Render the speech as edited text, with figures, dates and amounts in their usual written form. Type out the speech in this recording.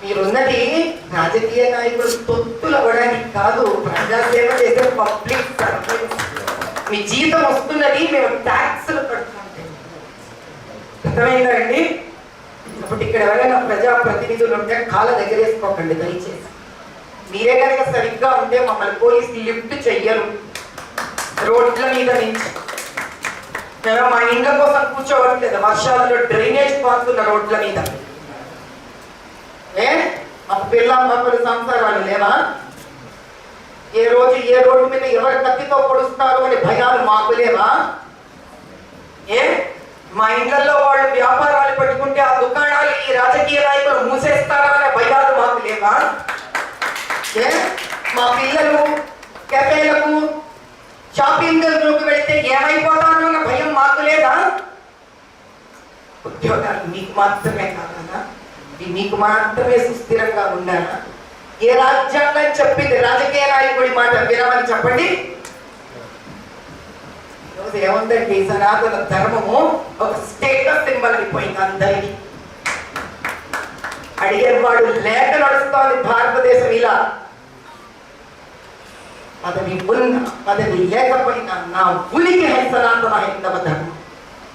మీరున్నది రాజకీయ నాయకులు తొత్తులు అవ్వడానికి కాదు, ప్రజాసేవ చేసే పబ్లిక్ సర్వెంట్స్. మీ జీతం వస్తున్నది మేము ట్యాక్స్లు కడుతుంటే, అర్థమైందా అండి? అప్పుడు ఇక్కడ ఎవరైనా ప్రజాప్రతినిధులు ఉంటే కాళ్ళ దగ్గర వేసుకోకండి దయచేసి. మీరే కనుక సరిగ్గా ఉంటే మమ్మల్ని పోలీసులు లిఫ్ట్ చెయ్యరు రోడ్ల మీద నుంచి. మేము మా ఇండ్ల కోసం కూర్చోవట్లేదు, వర్షాలలో డ్రైనేజ్ పారుతున్న రోడ్ల మీద. మాకు పిల్ల పాపలు సంసారాలు లేవా? ఏ రోజు ఏ రోడ్డు మీద ఎవరు కత్తితో పొడుస్తారు అని భయాలు మాకు లేవా? మా ఇళ్లలో వాళ్ళు వ్యాపారాలు పెట్టుకుంటే ఆ దుకాణాలు ఈ రాజకీయ నాయకులు మూసేస్తారా అనే భయాలు మాకు లేవా? మా పిల్లలు కెఫేలకు షాపింగ్ లోకి వెళితే ఏమైపోతాను అన్న భయం మాకు లేదా? ఉద్యోగాలు మీకు మాత్రమే కాదా? మీకు మాత్రమే సుస్థిరంగా ఉండాలా? ఏ రాజ్యాంగం చెప్పింది రాజకీయ నాయకుడి మాట వినమని చెప్పండి? ఈరోజు ఏముందండి, సనాతన ధర్మము ఒక స్టేటస్ సింబల్ అయిపోయింది అందరికీ. అడిగేవాడు లేక నడుస్తోంది భారతదేశం. ఇలా పదవి ఉన్నా పదవి లేకపోయినా నా ఉనికి సనాతన హైందవ ధర్మం.